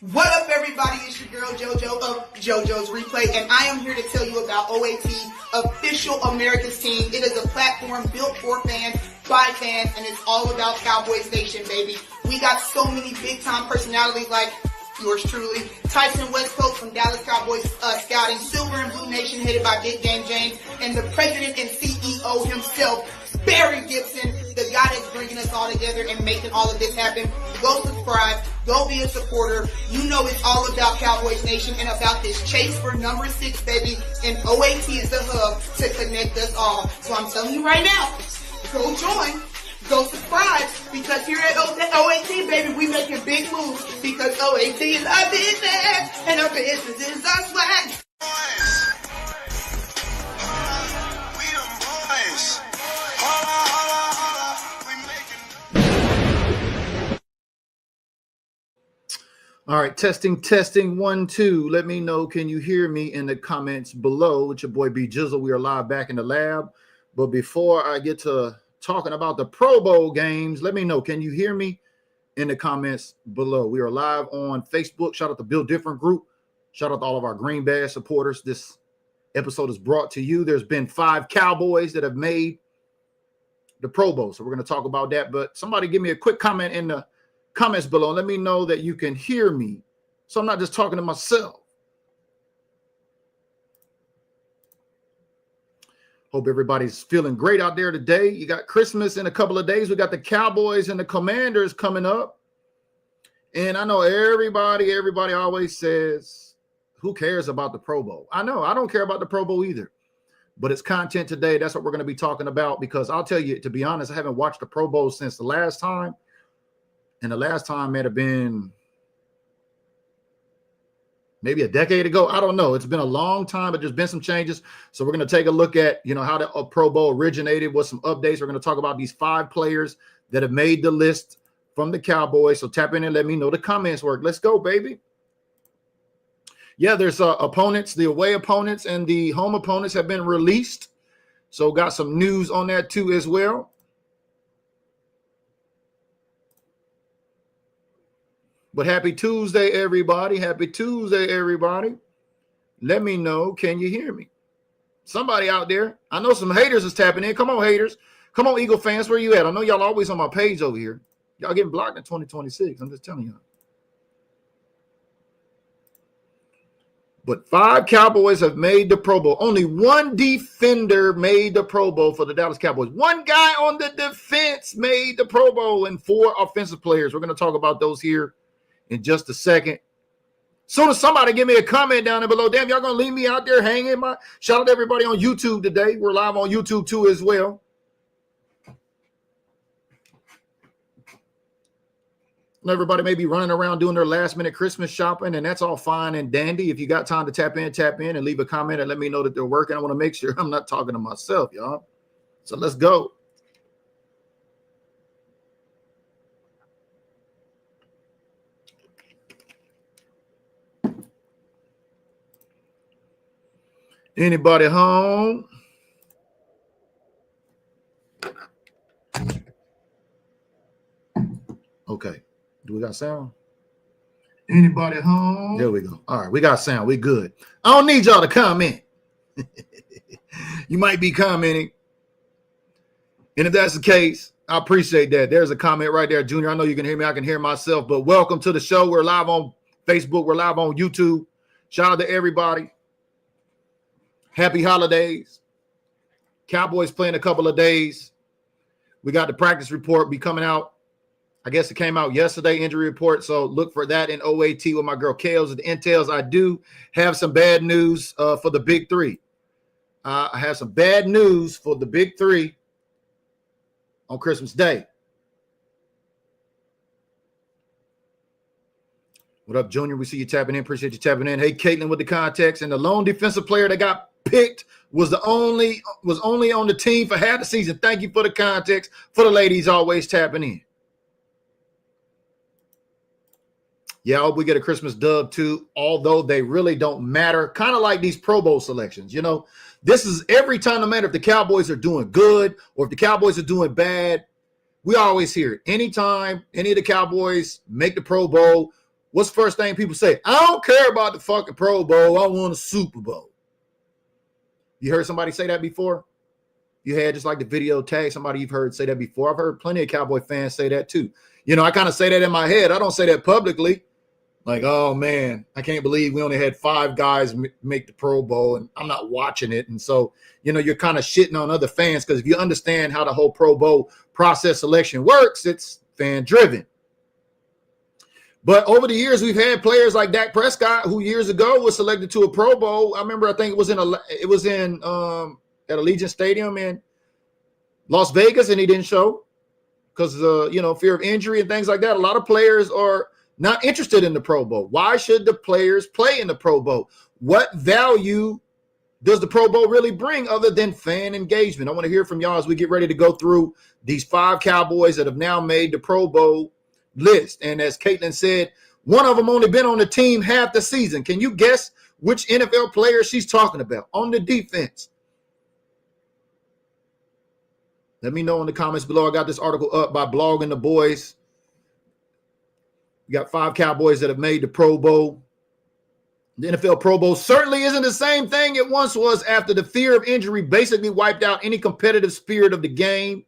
What up, everybody? It's your girl JoJo of JoJo's Replay, and I am here to tell you about OAT, Official America's Team. It is a platform built for fans, by fans, and it's all about Cowboys Nation, baby. We got so many big-time personalities like yours truly, Tyson Westcoast from Dallas Cowboys Scouting, Silver and Blue Nation headed by Big Game James, and the president and CEO himself, Barry Gibson, the guy that's bringing us all together and making all of this happen. Go subscribe. Go be a supporter. You know it's all about Cowboys Nation and about this chase for number 6, baby. And OAT is the hub to connect us all. So I'm telling you right now, go join. Go subscribe, because here at OAT, baby, we making big moves, because OAT is our business, and our business is our swag. All right, testing, 1, 2. Let me know, can you hear me in the comments below? It's your boy B Jizzle. We are live back in the lab. But before I get to talking about the Pro Bowl games, let me know, can you hear me in the comments below? We are live on Facebook. Shout out to Bill Different Group. Shout out to all of our Green Badge supporters. This episode is brought to you. There's been 5 Cowboys that have made the Pro Bowl. So we're going to talk about that. But somebody give me a quick comment in the comments below. Let me know that you can hear me, so I'm not just talking to myself. Hope everybody's feeling great out there today. You got Christmas in a couple of days. We got the Cowboys and the Commanders coming up. And I know everybody always says, who cares about the Pro Bowl? I know, I don't care about the Pro Bowl either. But it's content today. That's what we're going to be talking about, because I'll tell you, to be honest, I haven't watched the Pro Bowl since the last time. And the last time might have been maybe a decade ago. I don't know. It's been a long time, but there's been some changes. So we're going to take a look at, how the Pro Bowl originated, with some updates. We're going to talk about these 5 players that have made the list from the Cowboys. So tap in and let me know the comments work. Let's go, baby. Yeah, there's opponents, the away opponents and the home opponents have been released. So got some news on that too as well. But happy Tuesday, everybody. Happy Tuesday, everybody. Let me know, can you hear me? Somebody out there. I know some haters is tapping in. Come on, haters. Come on, Eagle fans. Where you at? I know y'all always on my page over here. Y'all getting blocked in 2026. I'm just telling y'all. But 5 Cowboys have made the Pro Bowl. Only 1 defender made the Pro Bowl for the Dallas Cowboys. 1 guy on the defense made the Pro Bowl, and 4 offensive players. We're going to talk about those here in just a second. Soon as somebody give me a comment down there below. Damn, y'all gonna leave me out there hanging? Shout out to everybody on YouTube today. We're live on YouTube too as well. Everybody may be running around doing their last minute Christmas shopping, and that's all fine and dandy. If you got time to tap in and leave a comment and let me know that they're working. I want to make sure I'm not talking to myself, y'all. So let's go. Anybody home? Okay. Do we got sound? Anybody home? There we go. All right. We got sound. We good. I don't need y'all to comment. You might be commenting. And if that's the case, I appreciate that. There's a comment right there, Junior. I know you can hear me. I can hear myself. But welcome to the show. We're live on Facebook. We're live on YouTube. Shout out to everybody. Happy holidays. Cowboys playing a couple of days. We got the practice report be coming out. I guess it came out yesterday, injury report. So look for that in OAT with my girl Kales. The Intels. I do have some bad news for the Big 3. I have some bad news for the Big 3 on Christmas Day. What up, Junior? We see you tapping in. Appreciate you tapping in. Hey, Caitlin with the context. And the lone defensive player that got picked was only on the team for half the season. Thank you for the context. For the ladies always tapping in. Yeah, I hope we get a Christmas dub too, although they really don't matter. Kind of like these Pro Bowl selections. This is every time, no matter if the Cowboys are doing good or if the Cowboys are doing bad, we always hear it. Anytime any of the Cowboys make the Pro Bowl, what's the first thing people say? I don't care about the fucking Pro Bowl. I want a Super Bowl. You heard somebody say that before? You had just like the video tag somebody you've heard say that before. I've heard plenty of Cowboy fans say that too. You know, I kind of say that in my head. I don't say that publicly. Like, oh, man, I can't believe we only had 5 guys make the Pro Bowl, and I'm not watching it. And so, you know, you're kind of shitting on other fans because if you understand how the whole Pro Bowl process selection works, it's fan-driven. But over the years, we've had players like Dak Prescott, who years ago was selected to a Pro Bowl. I remember, I think it was in at Allegiant Stadium in Las Vegas, and he didn't show because you know, fear of injury and things like that. A lot of players are not interested in the Pro Bowl. Why should the players play in the Pro Bowl? What value does the Pro Bowl really bring other than fan engagement? I want to hear from y'all as we get ready to go through these 5 Cowboys that have now made the Pro Bowl list. And as Caitlin said, one of them only been on the team half the season. Can you guess which NFL player she's talking about on the defense? Let me know in the comments below. I got this article up by Blogging the Boys. We got 5 Cowboys that have made the Pro Bowl. The NFL Pro Bowl certainly isn't the same thing it once was after the fear of injury basically wiped out any competitive spirit of the game.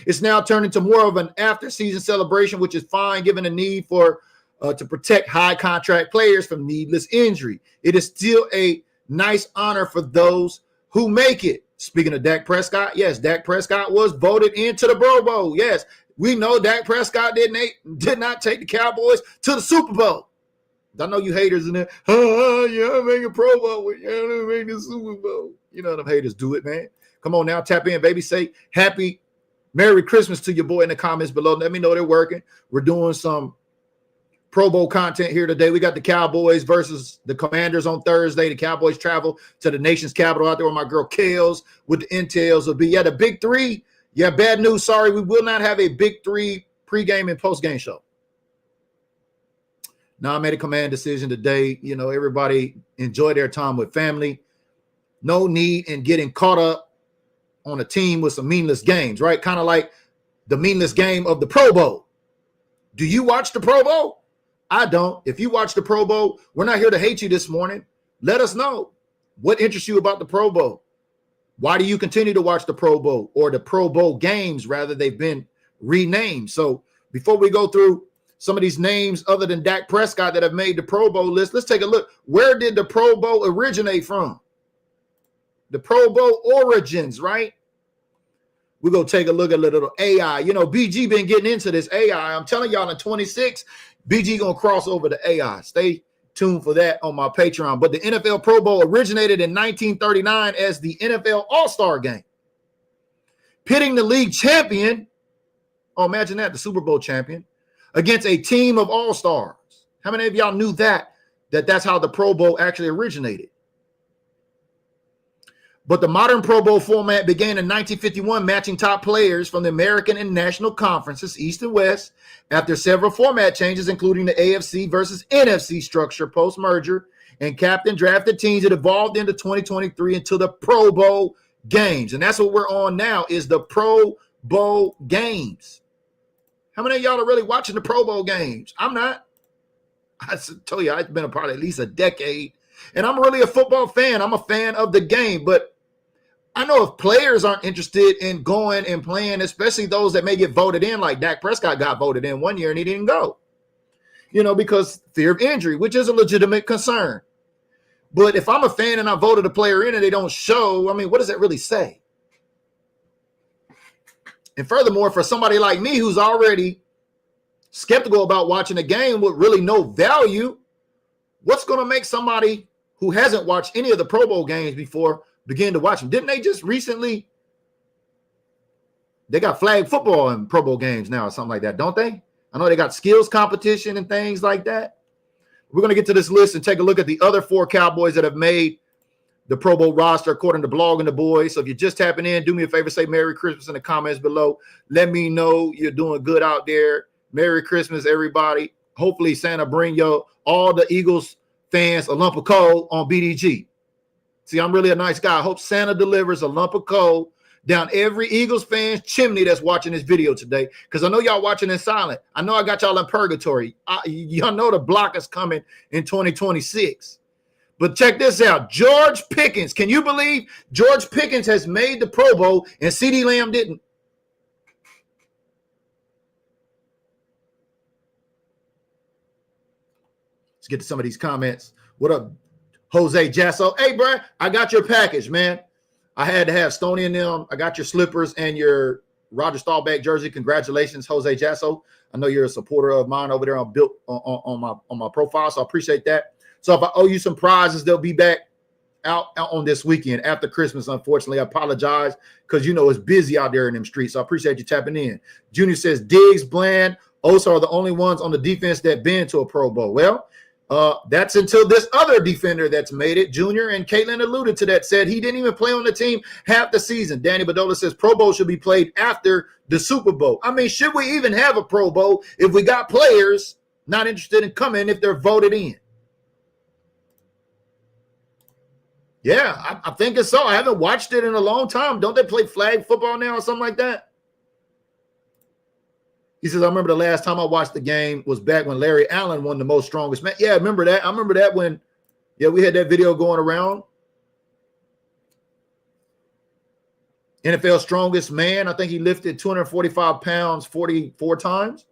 It's now turned into more of an after-season celebration, which is fine given the need for to protect high-contract players from needless injury. It is still a nice honor for those who make it. Speaking of Dak Prescott, yes, Dak Prescott was voted into the Pro Bowl. Yes, we know Dak Prescott did not take the Cowboys to the Super Bowl. I know you haters in there. Oh, yeah, I'm making a Pro Bowl. Yeah, I'm making the Super Bowl. You know them haters do it, man. Come on now, tap in, baby. Say happy Merry Christmas to your boy in the comments below. Let me know they're working. We're doing some Pro Bowl content here today. We got the Cowboys versus the Commanders on Thursday. The Cowboys travel to the nation's capital out there with my girl Kales with the intels will be. Yeah, the Big 3. Yeah, bad news. Sorry, we will not have a Big 3 pregame and postgame show. Now I made a command decision today. You know, everybody enjoy their time with family. No need in getting caught up on a team with some meaningless games, right? Kind of like the meaningless game of the Pro Bowl. Do you watch the Pro Bowl? I don't. If you watch the Pro Bowl, we're not here to hate you this morning. Let us know what interests you about the Pro Bowl. Why do you continue to watch the Pro Bowl or the Pro Bowl games? Rather, they've been renamed. So before we go through some of these names other than Dak Prescott that have made the Pro Bowl list, let's take a look. Where did the Pro Bowl originate from? The Pro Bowl origins, right? We're going to take a look at a little AI. You know, BG been getting into this AI. I'm telling y'all in 26, BG going to cross over to AI. Stay tuned for that on my Patreon. But the NFL Pro Bowl originated in 1939 as the NFL All-Star Game, pitting the league champion, oh, imagine that, the Super Bowl champion, against a team of All-Stars. How many of y'all knew that's how the Pro Bowl actually originated? But the modern Pro Bowl format began in 1951, matching top players from the American and National Conferences, East and West, after several format changes, including the AFC versus NFC structure post-merger, and captain drafted teams. It evolved into 2023 into the Pro Bowl games. And that's what we're on now, is the Pro Bowl games. How many of y'all are really watching the Pro Bowl games? I'm not. I told you, I've been a part of at least a decade. And I'm really a football fan. I'm a fan of the game. But I know if players aren't interested in going and playing, especially those that may get voted in, like Dak Prescott got voted in one year and he didn't go, you know, because fear of injury, which is a legitimate concern. But if I'm a fan and I voted a player in and they don't show, I mean, what does that really say? And furthermore, for somebody like me who's already skeptical about watching a game with really no value, what's going to make somebody who hasn't watched any of the Pro Bowl games before begin to watch them? Didn't they just recently, they got flag football in Pro Bowl games now or something like that, don't they? I know they got skills competition and things like that. We're going to get to this list and take a look at the other 4 Cowboys that have made the Pro Bowl roster according to Blogging the Boys. So if you're just tapping in, do me a favor, say Merry Christmas in the comments below. Let me know you're doing good out there. Merry Christmas, everybody. Hopefully Santa bring all the Eagles fans a lump of coal on BDG. See, I'm really a nice guy. I hope Santa delivers a lump of coal down every Eagles fan's chimney that's watching this video today, because I know y'all watching in silent. I know I got y'all in purgatory. Y'all know the block is coming in 2026. But check this out. George Pickens. Can you believe George Pickens has made the Pro Bowl and CeeDee Lamb didn't? Let's get to some of these comments. What up, Jose Jasso? Hey, bro, I got your package, man. I had to have Stoney and them. I got your slippers and your Roger Staubach jersey. Congratulations, Jose Jasso. I know you're a supporter of mine over there on built on my profile, so I appreciate that. So if I owe you some prizes, they'll be back out on this weekend after Christmas. Unfortunately, I apologize because it's busy out there in them streets. So I appreciate you tapping in. Junior says Diggs, Bland, Osa are the only ones on the defense that been to a Pro Bowl. Well, that's until this other defender that's made it. Junior and Caitlin alluded to that, said he didn't even play on the team half the season. Danny Bedola says Pro Bowl should be played after the Super Bowl. I mean, should we even have a Pro Bowl if we got players not interested in coming if they're voted in? Yeah, I think it's so. I haven't watched it in a long time. Don't they play flag football now or something like that? He says, I remember the last time I watched the game was back when Larry Allen won the most strongest man. Yeah, I remember that. I remember that when, we had that video going around. NFL strongest man. I think he lifted 245 pounds 44 times.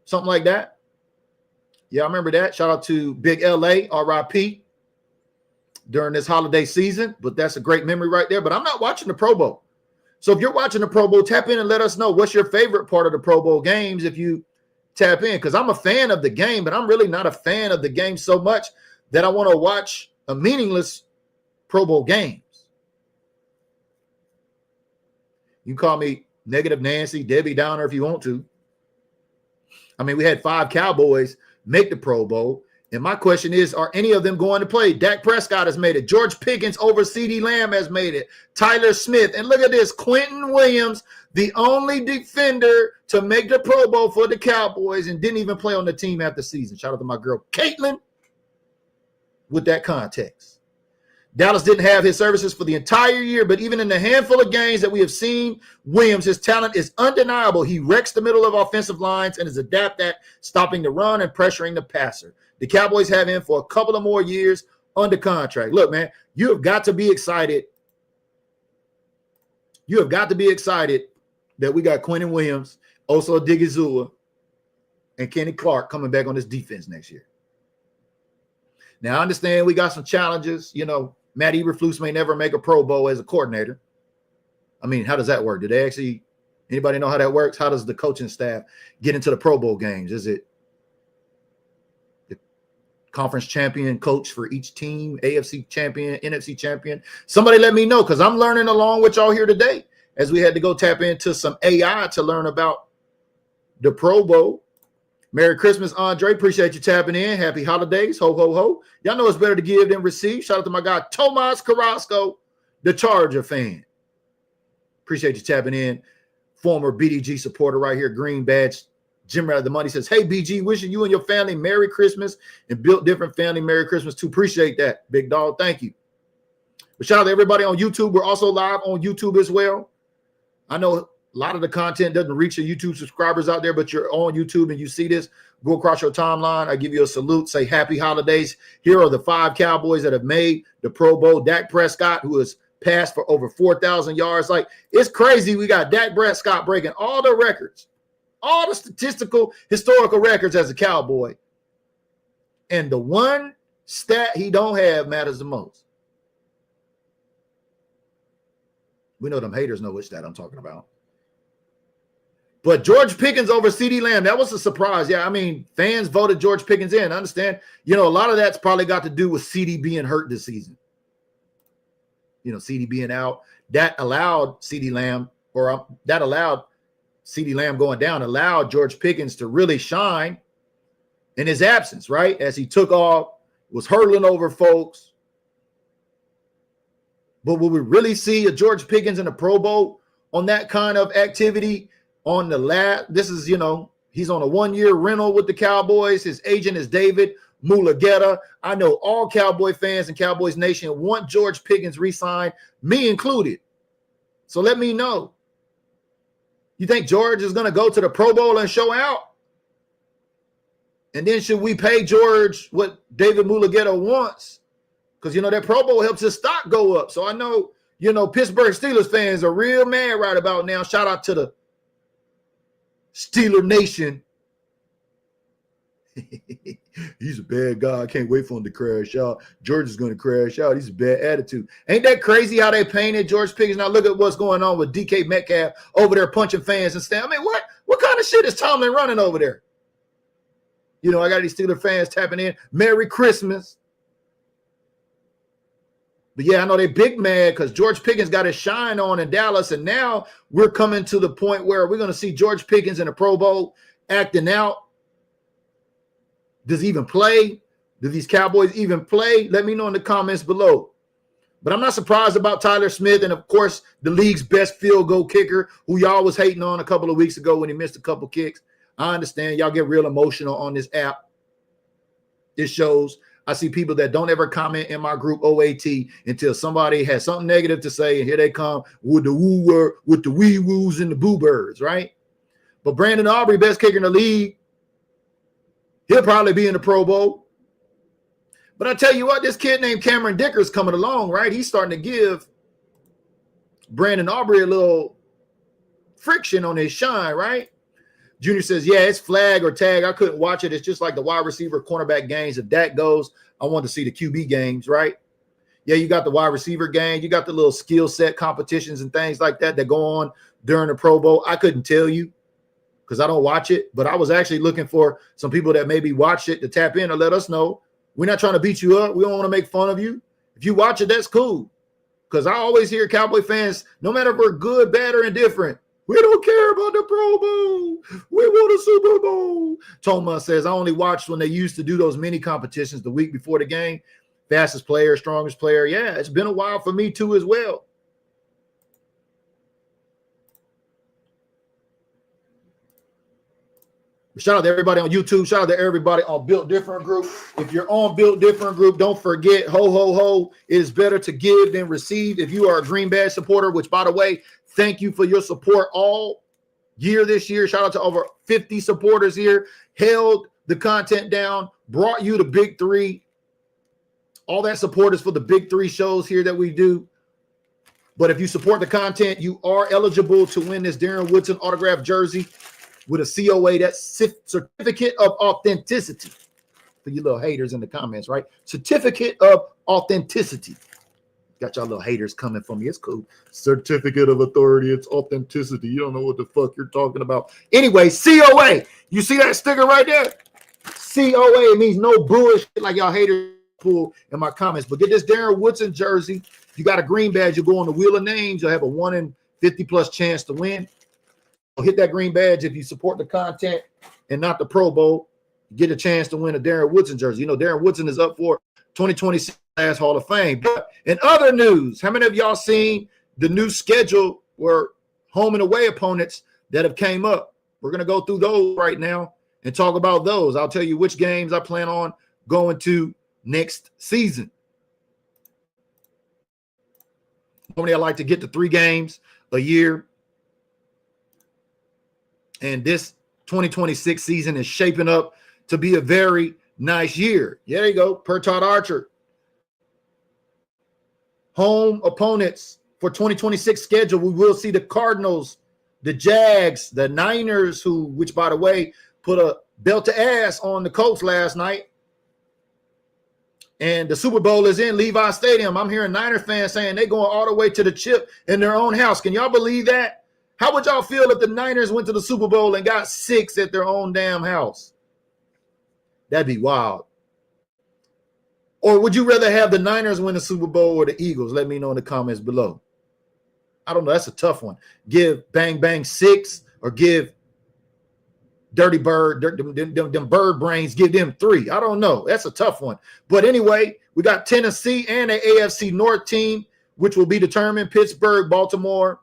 Something like that. Yeah, I remember that. Shout out to Big LA, RIP, during this holiday season. But that's a great memory right there. But I'm not watching the Pro Bowl. So if you're watching the Pro Bowl, tap in and let us know what's your favorite part of the Pro Bowl games if you tap in. Because I'm a fan of the game, but I'm really not a fan of the game so much that I want to watch a meaningless Pro Bowl games. You can call me Negative Nancy, Debbie Downer if you want to. I mean, we had 5 Cowboys make the Pro Bowl. And my question is, are any of them going to play? Dak Prescott has made it. George Pickens over CeeDee Lamb has made it. Tyler Smith. And look at this. Quentin Williams, the only defender to make the Pro Bowl for the Cowboys and didn't even play on the team after the season. Shout out to my girl, Caitlin, with that context. Dallas didn't have his services for the entire year, but even in the handful of games that we have seen Williams, his talent is undeniable. He wrecks the middle of offensive lines and is adept at stopping the run and pressuring the passer. The Cowboys have him for a couple of more years under contract. Look, man, you have got to be excited. You have got to be excited that we got Quentin Williams, Osa Odigizua, and Kenny Clark coming back on this defense next year. Now, I understand we got some challenges. Matt Eberflus may never make a Pro Bowl as a coordinator. I mean, how does that work? Anybody know how that works? How does the coaching staff get into the Pro Bowl games? Is it the conference champion coach for each team, AFC champion, NFC champion? Somebody let me know, because I'm learning along with y'all here today as we had to go tap into some AI to learn about the Pro Bowl. Merry Christmas, Andre. Appreciate you tapping in. Happy holidays. Ho, ho, ho. Y'all know it's better to give than receive. Shout out to my guy, Tomas Carrasco, the Charger fan. Appreciate you tapping in. Former BDG supporter right here, Green Badge. Jim Rat of the Money says, hey, BG, wishing you and your family Merry Christmas and Built Different family Merry Christmas too. Appreciate that, big dog. Thank you. But shout out to everybody on YouTube. We're also live on YouTube as well. I know a lot of the content doesn't reach your YouTube subscribers out there, but you're on YouTube and you see this, go across your timeline. I give you a salute, say happy holidays. Here are the 5 Cowboys that have made the Pro Bowl. Dak Prescott, who has passed for over 4,000 yards. Like, it's crazy. We got Dak Prescott breaking all the records, all the statistical, historical records as a Cowboy. And the one stat he don't have matters the most. We know them haters know which stat I'm talking about. But George Pickens over CeeDee Lamb, that was a surprise. Yeah, I mean, fans voted George Pickens in. I understand. A lot of that's probably got to do with CeeDee being hurt this season. CeeDee being out. That allowed CeeDee Lamb going down, allowed George Pickens to really shine in his absence, right? As he took off, was hurdling over folks. But will we really see a George Pickens in the Pro Bowl on that kind of activity? On the this is, he's on a 1-year rental with the Cowboys. His agent is David Mulugeta. I know all Cowboy fans and Cowboys Nation want George Pickens re-signed, me included. So let me know. You think George is going to go to the Pro Bowl and show out? And then should we pay George what David Mulugeta wants? Because, that Pro Bowl helps his stock go up. So I know, Pittsburgh Steelers fans are real mad right about now. Shout out to the Steeler Nation. He's a bad guy. I can't wait for him to crash out. George is going to crash out. He's a bad attitude. Ain't that crazy how they painted George Pickens? Now look at what's going on with DK Metcalf over there punching fans and stuff. I mean, what kind of shit is Tomlin running over there? I got these Steeler fans tapping in. Merry Christmas. But yeah, I know they big mad because George Pickens got his shine on in Dallas, and now we're coming to the point where we're going to see George Pickens in the Pro Bowl acting out. Does he even play? Do these Cowboys even play? Let me know in the comments below. But I'm not surprised about Tyler Smith and, of course, the league's best field goal kicker, who y'all was hating on a couple of weeks ago when he missed a couple kicks. I understand y'all get real emotional on this app. It shows. I see people that don't ever comment in my group OAT until somebody has something negative to say, and here they come with the woo with the wee woos and the boo birds, right? But Brandon Aubrey, best kicker in the league, he'll probably be in the Pro Bowl. But I tell you what, this kid named Cameron Dicker's coming along, right? He's starting to give Brandon Aubrey a little friction on his shine, right? Junior says, yeah, it's flag or tag. I couldn't watch it. It's just like the wide receiver cornerback games. If that goes, I want to see the QB games, right? Yeah, you got the wide receiver game. You got the little skill set competitions and things like that go on during the Pro Bowl. I couldn't tell you because I don't watch it, but I was actually looking for some people that maybe watch it to tap in or let us know. We're not trying to beat you up. We don't want to make fun of you. If you watch it, that's cool. Because I always hear Cowboy fans, no matter if we're good, bad, or indifferent, we don't care about the Pro Bowl. We want a Super Bowl. Toma says, I only watched when they used to do those mini competitions the week before the game. Fastest player, strongest player. Yeah, it's been a while for me too as well. Shout out to everybody on YouTube. Shout out to everybody on Built Different Group. If you're on Built Different Group, don't forget, ho, ho, ho, it is better to give than receive. If you are a Green Badge supporter, which, by the way, thank you for your support all year this year. Shout out to over 50 supporters here. Held the content down, brought you the big three. All that support is for the big three shows here that we do. But if you support the content, you are eligible to win this Darren Woodson autographed jersey with a COA, that's certificate of authenticity. For you little haters in the comments, right? Certificate of authenticity. Got y'all little haters coming for me. It's cool. Certificate of authority. It's authenticity. You don't know what the fuck you're talking about. Anyway, COA. You see that sticker right there? COA means no bullshit like y'all haters pull in my comments. But get this Darren Woodson jersey. You got a green badge. You go on the wheel of names. You'll have a 1 in 50 plus chance to win. So hit that green badge if you support the content and not the Pro Bowl. Get a chance to win a Darren Woodson jersey. You know, Darren Woodson is up for 2026 last Hall of Fame. But in other news, how many of y'all seen the new schedule where home and away opponents that have came up? We're going to go through those right now and talk about those. I'll tell you which games I plan on going to next season. Normally, I like to get to 3 games a year. And this 2026 season is shaping up to be a very nice year. There you go, per Todd Archer. Home opponents for 2026 schedule, we will see the Cardinals, the Jags, the Niners, which, by the way, put a belt to ass on the Colts last night. And the Super Bowl is in Levi Stadium. I'm hearing Niner fans saying they're going all the way to the chip in their own house. Can y'all believe that? How would y'all feel if the Niners went to the Super Bowl and got 6 at their own damn house? That'd be wild. Or would you rather have the Niners win the Super Bowl or the Eagles? Let me know in the comments below. I don't know. That's a tough one. Give Bang Bang 6 or give Dirty Bird, them bird brains, give them 3. I don't know. That's a tough one. But anyway, we got Tennessee and an AFC North team, which will be determined. Pittsburgh, Baltimore,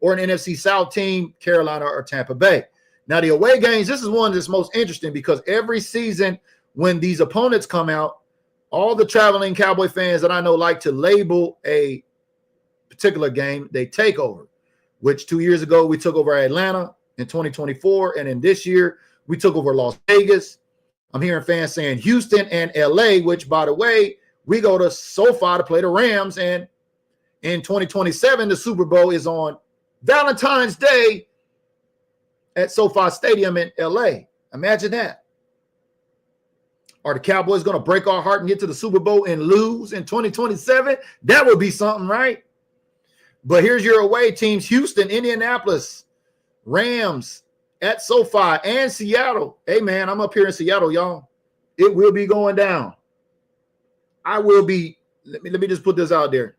or an NFC South team, Carolina or Tampa Bay. Now, the away games, this is one that's most interesting because every season when these opponents come out, all the traveling Cowboy fans that I know like to label a particular game, they take over. which 2 years ago we took over Atlanta in 2024. And then this year we took over Las Vegas. I'm hearing fans saying Houston and LA, which, by the way, we go to SoFi to play the Rams. And in 2027, the Super Bowl is on Valentine's Day at SoFi Stadium in LA. Imagine that. Are the Cowboys going to break our heart and get to the Super Bowl and lose in 2027? That would be something, right? But here's your away teams: Houston, Indianapolis, Rams at SoFi, and Seattle. Hey, man, I'm up here in Seattle, y'all. It will be going down. I will be. Let me just put this out there.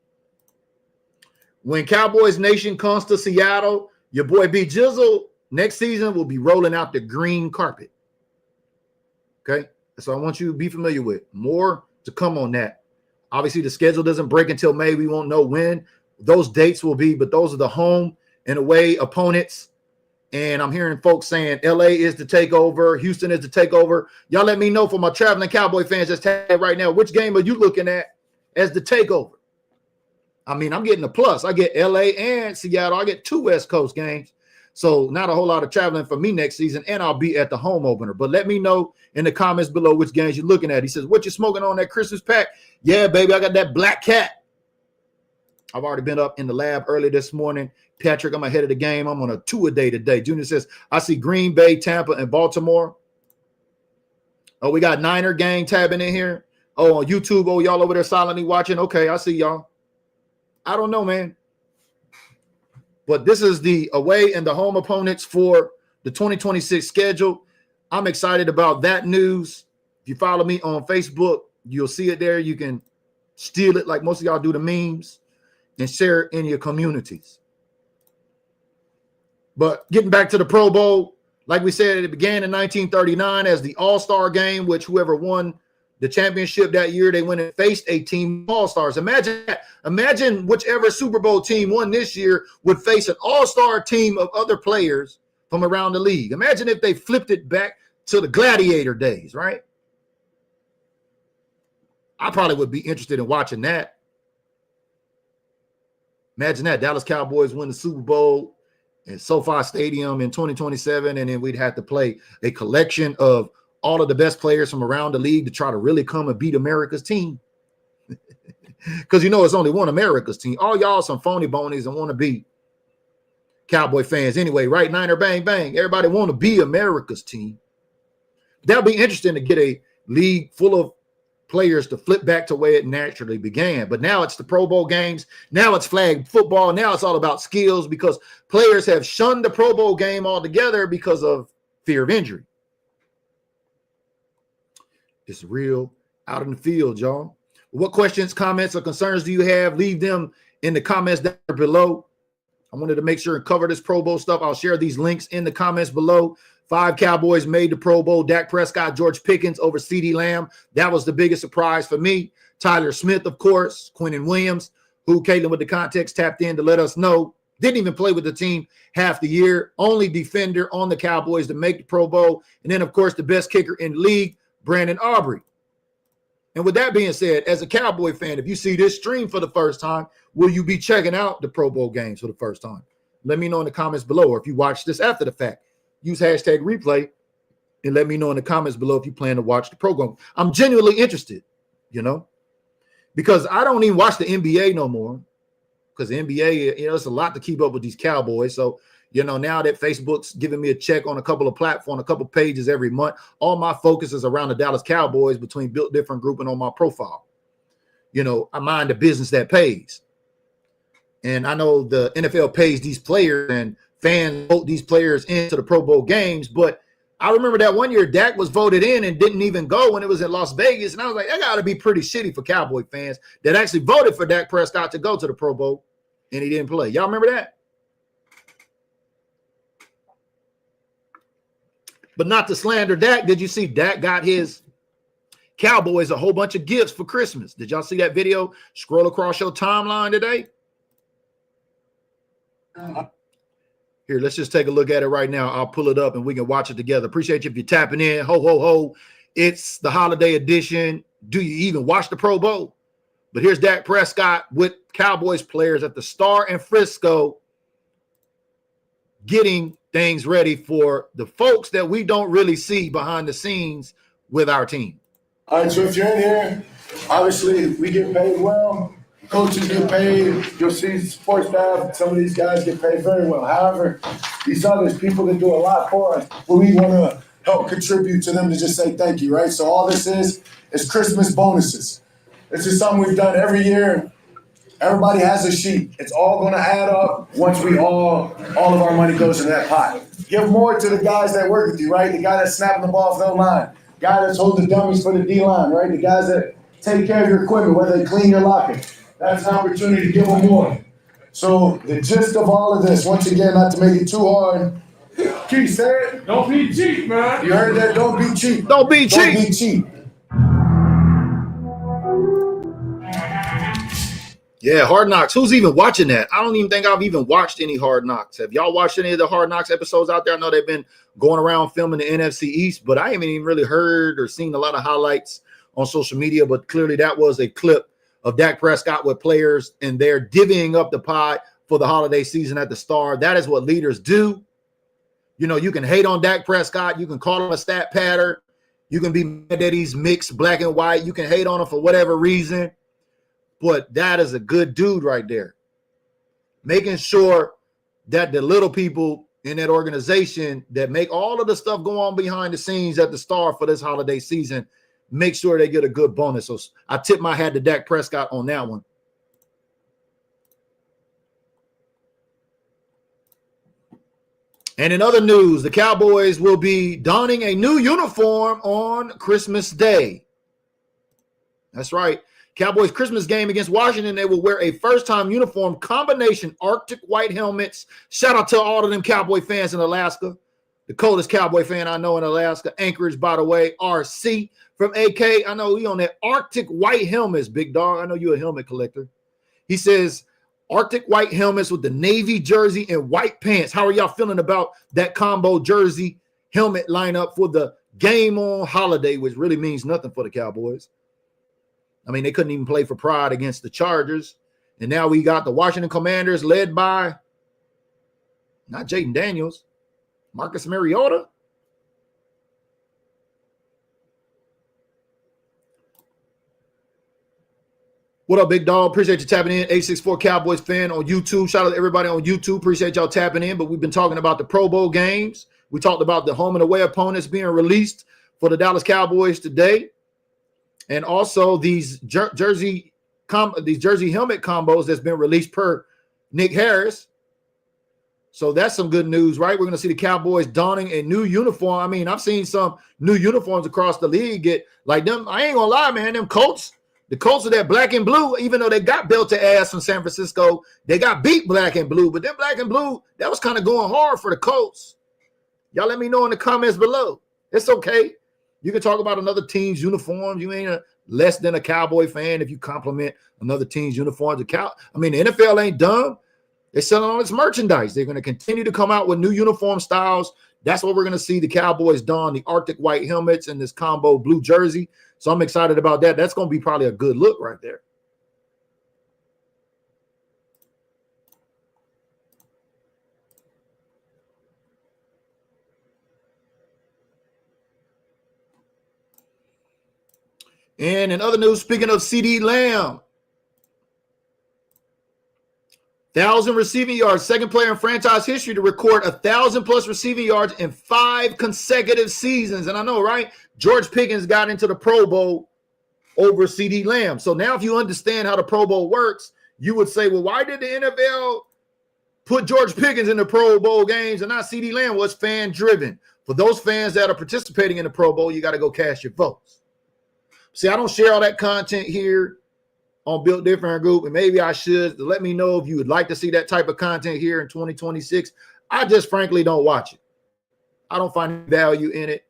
When Cowboys Nation comes to Seattle, your boy B Jizzle next season will be rolling out the green carpet. Okay? So I want you to be familiar with. More to come on that. Obviously, the schedule doesn't break until May. We won't know when those dates will be, but those are the home and away opponents. And I'm hearing folks saying LA is the takeover, Houston is the takeover. Y'all let me know, for my traveling Cowboy fans that's tagged right now, which game are you looking at as the takeover? I mean, I'm getting a plus. I get LA and Seattle. I get 2 West Coast games. So not a whole lot of traveling for me next season, and I'll be at the home opener. But let me know in the comments below which games you're looking at. He says, what you smoking on that Christmas pack? Yeah, baby, I got that Black Cat. I've already been up in the lab early this morning. Patrick, I'm ahead of the game. I'm on a 2-a-day today. Junior says, I see Green Bay, Tampa, and Baltimore. Oh, we got Niner gang tabbing in here. Oh, on YouTube. Oh, y'all over there silently watching. Okay, I see y'all. I don't know, man. But this is the away and the home opponents for the 2026 schedule. I'm excited about that news. If you follow me on Facebook, you'll see it there. You can steal it like most of y'all do the memes and share it in your communities. But getting back to the Pro Bowl, like we said, it began in 1939 as the All-Star game, which whoever won the championship that year, they went and faced a team of All-Stars. Imagine that. Imagine whichever Super Bowl team won this year would face an All-Star team of other players from around the league. Imagine if they flipped it back to the gladiator days, right? I probably would be interested in watching that. Imagine that. Dallas Cowboys win the Super Bowl in SoFi Stadium in 2027, and then we'd have to play a collection of all of the best players from around the league to try to really come and beat America's team. Because, you know, it's only one America's team. All y'all some phony bonies and want to be Cowboy fans anyway, right? Niner bang, bang. Everybody want to be America's team. That'll be interesting to get a league full of players to flip back to where it naturally began. But now it's the Pro Bowl games. Now it's flag football. Now it's all about skills because players have shunned the Pro Bowl game altogether because of fear of injury. It's real out in the field, y'all. What questions, comments, or concerns do you have? Leave them in the comments down below. I wanted to make sure and cover this Pro Bowl stuff. I'll share these links in the comments below. 5 Cowboys made the Pro Bowl. Dak Prescott, George Pickens over CeeDee Lamb. That was the biggest surprise for me. Tyler Smith, of course. Quinnen Williams, who Caitlin with the context tapped in to let us know. Didn't even play with the team half the year. Only defender on the Cowboys to make the Pro Bowl. And then, of course, the best kicker in the league, Brandon Aubrey. And with that being said, as a Cowboy fan, if you see this stream for the first time, will you be checking out the Pro Bowl games for the first time? Let me know in the comments below. Or if you watch this after the fact, use hashtag replay and let me know in the comments below if you plan to watch the program. I'm genuinely interested, you know, because I don't even watch the NBA no more because the NBA, you know, it's a lot to keep up with these Cowboys. So, you know, now that Facebook's giving me a check on a couple of platforms, a couple of pages every month, all my focus is around the Dallas Cowboys between Built Different Group and on my profile. You know, I mind the business that pays. And I know the NFL pays these players and fans vote these players into the Pro Bowl games. But I remember that one year Dak was voted in and didn't even go when it was in Las Vegas. And I was like, that got to be pretty shitty for Cowboy fans that actually voted for Dak Prescott to go to the Pro Bowl and he didn't play. Y'all remember that? But not to slander Dak, did you see Dak got his Cowboys a whole bunch of gifts for Christmas? Did y'all see that video scroll across your timeline today? Here, let's just take a look at it right now. I'll pull it up and we can watch it together. Appreciate you if you're tapping in. Ho, ho, ho. It's the holiday edition. Do you even watch the Pro Bowl? But here's Dak Prescott with Cowboys players at the Star in Frisco getting things ready for the folks that we don't really see behind the scenes with our team. All right, so if you're in here, obviously we get paid well. Coaches get paid. You'll see support staff. Some of these guys get paid very well. However, these others, people that do a lot for us, we want to help contribute to them to just say thank you, right? So all this is Christmas bonuses. This is something we've done every year. Everybody has a sheet. It's all going to add up once all of our money goes in that pot. Give more to the guys that work with you, right? The guy that's snapping the ball off the line. Guy that's holding the dummies for the D-line, right? The guys that take care of your equipment, whether they clean your locker. That's an opportunity to give them more. So the gist of all of this, once again, not to make it too hard, Keith, say it. Don't be cheap, man. You heard that? Don't be cheap. Don't be cheap. Don't be cheap. Yeah, Hard Knocks. Who's even watching that? I don't even think I've even watched any Hard Knocks. Have y'all watched any of the Hard Knocks episodes out there? I know they've been going around filming the NFC East, but I haven't even really heard or seen a lot of highlights on social media. But clearly that was a clip of Dak Prescott with players, and they're divvying up the pie for the holiday season at the start. That is what leaders do. You know, you can hate on Dak Prescott. You can call him a stat patter. You can be mad that he's mixed black and white. You can hate on him for whatever reason. But that is a good dude right there. Making sure that the little people in that organization that make all of the stuff go on behind the scenes at the start for this holiday season, make sure they get a good bonus. So I tip my hat to Dak Prescott on that one. And in other news, the Cowboys will be donning a new uniform on Christmas Day. That's right. Cowboys Christmas game against Washington, they will wear a first-time uniform combination, Arctic white helmets. Shout out to all of them Cowboy fans in Alaska. The coldest Cowboy fan I know in Alaska, Anchorage, by the way, RC from AK. I know he on that Arctic white helmets, big dog. I know you're a helmet collector. He says Arctic white helmets with the navy jersey and white pants. How are y'all feeling about that combo jersey helmet lineup for the game on holiday, which really means nothing for the Cowboys? I mean, they couldn't even play for pride against the Chargers. And now we got the Washington Commanders led by not Jaden Daniels, Marcus Mariota. What up, big dog? Appreciate you tapping in. 864 Cowboys fan on YouTube. Shout out to everybody on YouTube. Appreciate y'all tapping in. But we've been talking about the Pro Bowl games. We talked about the home and away opponents being released for the Dallas Cowboys today. And also these jersey helmet combos that's been released per Nick Harris. So that's some good news, right? We're going to see the Cowboys donning a new uniform. I mean, I've seen some new uniforms across the league get like them. I ain't going to lie, man. Them Colts, the Colts are that black and blue, even though they got built to ass from San Francisco, they got beat black and blue. But them black and blue, that was kind of going hard for the Colts. Y'all let me know in the comments below. It's okay. You can talk about another team's uniforms. You ain't less than a Cowboy fan if you compliment another team's uniforms. The NFL ain't dumb. They're selling all its merchandise. They're going to continue to come out with new uniform styles. That's what we're going to see the Cowboys don, the Arctic white helmets and this combo blue jersey. So I'm excited about that. That's going to be probably a good look right there. And in other news, speaking of CeeDee Lamb, 1,000 receiving yards, second player in franchise history to record 1,000+ receiving yards in 5 consecutive seasons. And I know, right? George Pickens got into the Pro Bowl over CeeDee Lamb. So now if you understand how the Pro Bowl works, you would say, well, why did the NFL put George Pickens in the Pro Bowl games and not CeeDee Lamb? Was fan-driven. For those fans that are participating in the Pro Bowl, you got to go cast your votes. See, I don't share all that content here on Built Different Group, and maybe I should. Let me know if you would like to see that type of content here in 2026. I just frankly don't watch it. I don't find value in it.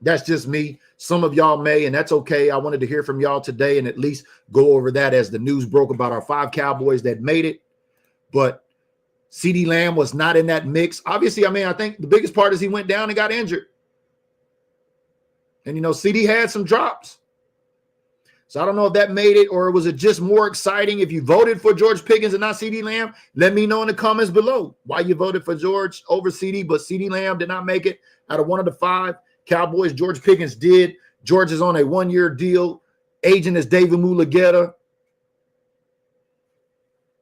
That's just me. Some of y'all may, and that's okay. I wanted to hear from y'all today and at least go over that as the news broke about our 5 Cowboys that made it. But CeeDee Lamb was not in that mix. Obviously, I think the biggest part is he went down and got injured. And, CeeDee had some drops. So I don't know if that made it, or was it just more exciting if you voted for George Pickens and not CeeDee Lamb? Let me know in the comments below why you voted for George over CeeDee, but CeeDee Lamb did not make it out of one of the 5 Cowboys. George Pickens did. George is on a 1-year deal. Agent is David Mulugeta.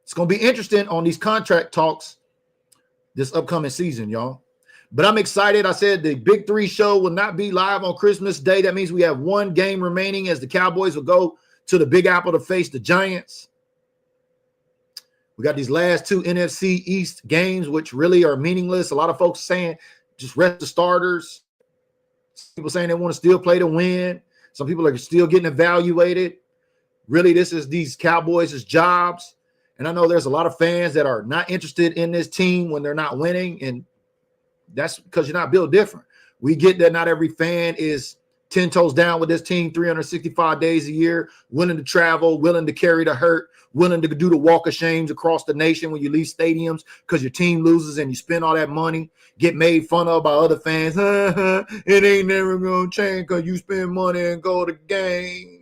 It's going to be interesting on these contract talks this upcoming season, y'all. But I'm excited. I said the Big 3 show will not be live on Christmas Day. That means we have 1 game remaining as the Cowboys will go to the Big Apple to face the Giants. We got these last 2 NFC East games, which really are meaningless. A lot of folks saying just rest the starters. Some people saying they want to still play to win. Some people are still getting evaluated. Really, this is these Cowboys' jobs. And I know there's a lot of fans that are not interested in this team when they're not winning, and that's because you're not built different. We get that not every fan is 10 toes down with this team 365 days a year, willing to travel, willing to carry the hurt, willing to do the walk of shames across the nation when you leave stadiums because your team loses and you spend all that money, get made fun of by other fans. It ain't never going to change because you spend money and go to games.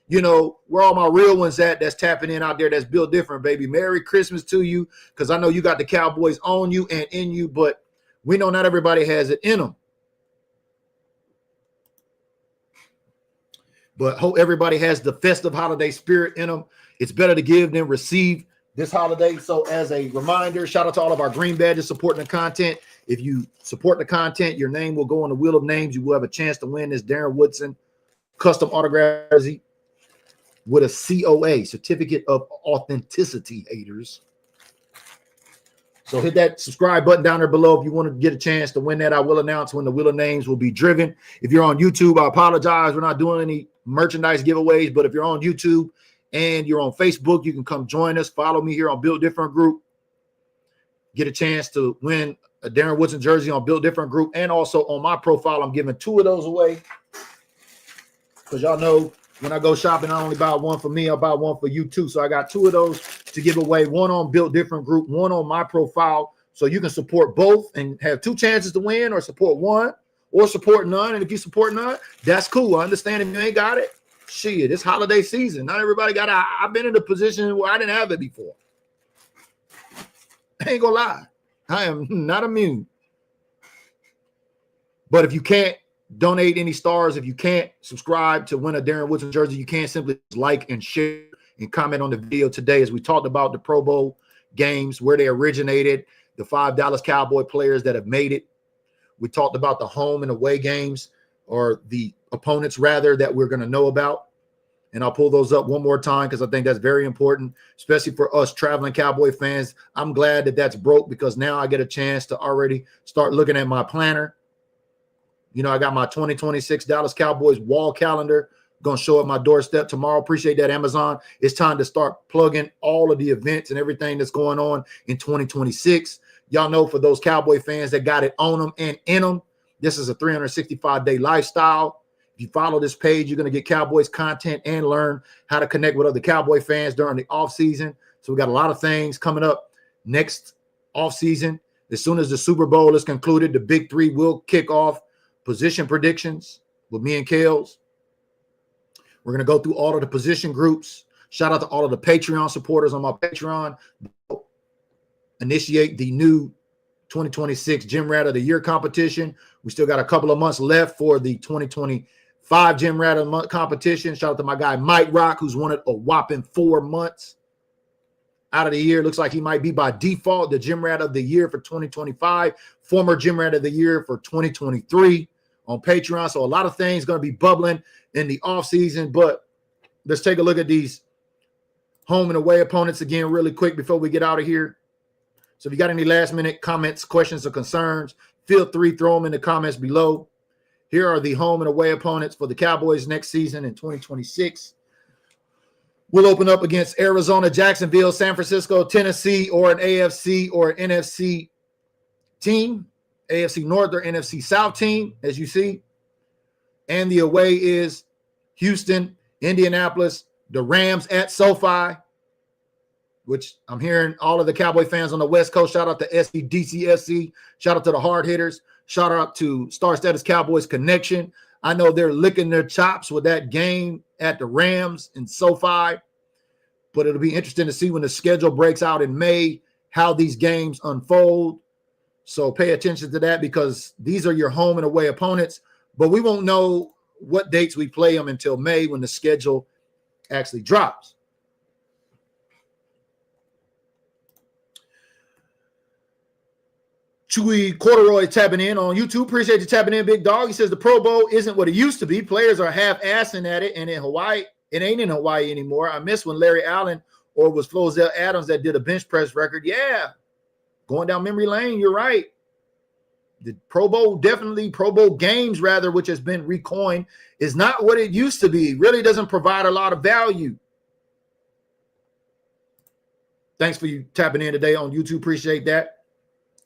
You know, where all my real ones at that's tapping in out there that's built different, baby. Merry Christmas to you, because I know you got the Cowboys on you and in you, but we know not everybody has it in them. But hope everybody has the festive holiday spirit in them. It's better to give than receive this holiday. So as a reminder, shout out to all of our green badges supporting the content. If you support the content, your name will go on the wheel of names. You will have a chance to win this Darren Woodson custom autograph jersey with a COA, Certificate of Authenticity, haters. So hit that subscribe button down there below if you want to get a chance to win that. I will announce when the wheel of names will be driven. If you're on YouTube, I apologize. We're not doing any merchandise giveaways, but if you're on YouTube and you're on Facebook, you can come join us. Follow me here on Build Different Group. Get a chance to win a Darren Woodson jersey on Build Different Group. And also on my profile, I'm giving 2 of those away. Because y'all know when I go shopping, I only buy one for me. I buy one for you too. So I got 2 of those to give away. One on Built Different Group, one on my profile. So you can support both and have 2 chances to win, or support one or support none. And if you support none, that's cool. I understand if you ain't got it. Shit, it's holiday season. Not everybody got it. I've been in a position where I didn't have it before. I ain't gonna lie. I am not immune. But if you can't donate any stars, if you can't subscribe to win a Darren Woodson jersey, you can simply like and share and comment on the video today as we talked about the Pro Bowl games, where they originated, the 5 Dallas Cowboy players that have made it. We talked about the home and away games, or the opponents rather, that we're going to know about. And I'll pull those up one more time because I think that's very important, especially for us traveling Cowboy fans. I'm glad that that's broke, because now I get a chance to already start looking at my planner. You know, I got my 2026 Dallas Cowboys wall calendar going to show up my doorstep tomorrow. Appreciate that, Amazon. It's time to start plugging all of the events and everything that's going on in 2026. Y'all know, for those Cowboy fans that got it on them and in them, this is a 365-day lifestyle. If you follow this page, you're going to get Cowboys content and learn how to connect with other Cowboy fans during the offseason. So we got a lot of things coming up next offseason. As soon as the Super Bowl is concluded, the Big 3 will kick off. Position predictions with me and Kales. We're going to go through all of the position groups. Shout out to all of the Patreon supporters on my Patreon. Initiate the new 2026 Gym Rat of the Year competition. We still got a couple of months left for the 2025 Gym Rat of the Month competition. Shout out to my guy Mike Rock, who's won it a whopping 4 months out of the year. Looks like he might be by default the Gym Rat of the Year for 2025, former Gym Rat of the Year for 2023 on Patreon. So a lot of things going to be bubbling in the offseason, but let's take a look at these home and away opponents again really quick before we get out of here. So if you got any last minute comments, questions, or concerns, feel free to throw them in the comments below. Here are the home and away opponents for the Cowboys next season in 2026. We'll open up against Arizona, Jacksonville, San Francisco, Tennessee, or an AFC or an NFC team, AFC North or NFC South team, as you see. And the away is Houston, Indianapolis, the Rams at SoFi, which I'm hearing all of the Cowboy fans on the West Coast. Shout out to SCDCFC. Shout out to the hard hitters. Shout out to Star Status Cowboys Connection. I know they're licking their chops with that game at the Rams in SoFi, but it'll be interesting to see when the schedule breaks out in May, how these games unfold. So pay attention to that because these are your home and away opponents, but we won't know what dates we play them until May when the schedule actually drops. Chewy Corduroy tapping in on YouTube. Appreciate you tapping in, big dog. He says the Pro Bowl isn't what it used to be. Players are half-assing at it, and in Hawaii, it ain't in Hawaii anymore. I miss when Larry Allen or was Flozell Adams that did a bench press record. Yeah, going down memory lane, you're right. The Pro Bowl, definitely Pro Bowl games, rather, which has been recoined, is not what it used to be. It really doesn't provide a lot of value. Thanks for you tapping in today on YouTube. Appreciate that.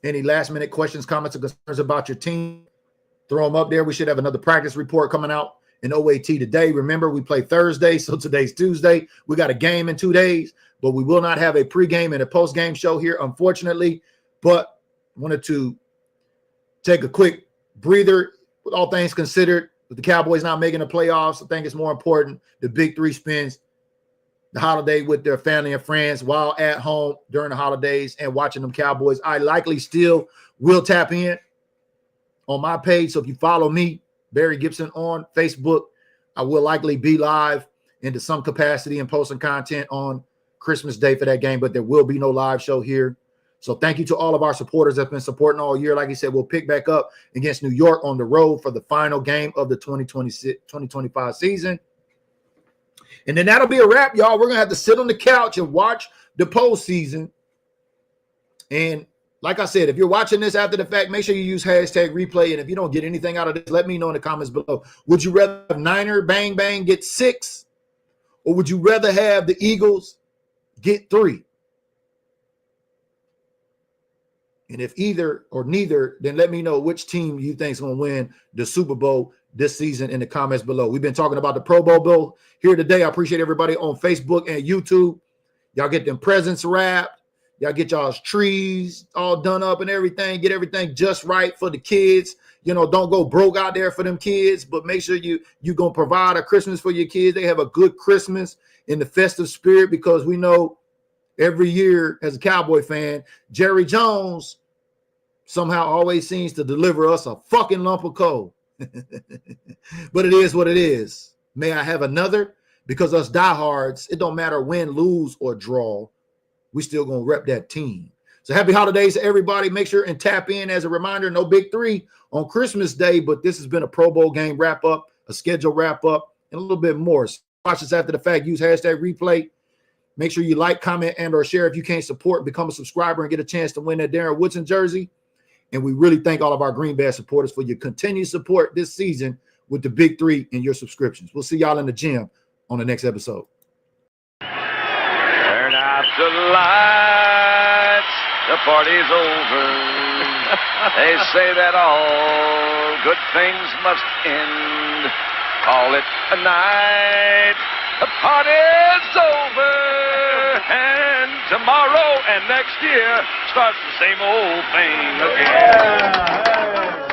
Any last-minute questions, comments, or concerns about your team, throw them up there. We should have another practice report coming out in OAT today. Remember, we play Thursday, so today's Tuesday. We got a game in 2 days, but we will not have a pregame and a postgame show here, unfortunately. But wanted to take a quick breather with all things considered. With the Cowboys not making the playoffs, I think it's more important the Big Three spends the holiday with their family and friends while at home during the holidays and watching them Cowboys. I likely still will tap in on my page. So if you follow me, Barry Gibson, on Facebook, I will likely be live into some capacity and posting content on Christmas Day for that game, but there will be no live show here. So thank you to all of our supporters that have been supporting all year. Like I said, we'll pick back up against New York on the road for the final game of the 2025 season. And then that'll be a wrap, y'all. We're going to have to sit on the couch and watch the postseason. And like I said, if you're watching this after the fact, make sure you use hashtag replay. And if you don't get anything out of this, let me know in the comments below. Would you rather have Niner bang bang get 6? Or would you rather have the Eagles get 3? And if either or neither, then let me know which team you think is going to win the Super Bowl this season in the comments below. We've been talking about the Pro Bowl bill here today. I appreciate everybody on Facebook and YouTube. Y'all get them presents wrapped. Y'all get y'all's trees all done up and everything. Get everything just right for the kids. You know, don't go broke out there for them kids, but make sure you're going to provide a Christmas for your kids. They have a good Christmas in the festive spirit because we know every year as a Cowboy fan, Jerry Jones somehow always seems to deliver us a fucking lump of coal. But it is what it is. May I have another? Because us diehards, it don't matter win, lose, or draw. We still gonna rep that team. So happy holidays to everybody. Make sure and tap in as a reminder. No Big Three on Christmas Day, but this has been a Pro Bowl game wrap up, a schedule wrap up, and a little bit more. So watch us after the fact. Use hashtag replay. Make sure you like, comment, and or share. If you can't support, become a subscriber and get a chance to win that Darren Woodson jersey. And we really thank all of our Green Bay supporters for your continued support this season with the Big Three and your subscriptions. We'll see y'all in the gym on the next episode. Turn out the lights, the party's over. They say that all good things must end. Call it a night, the party's over. And tomorrow and next year starts the same old thing again.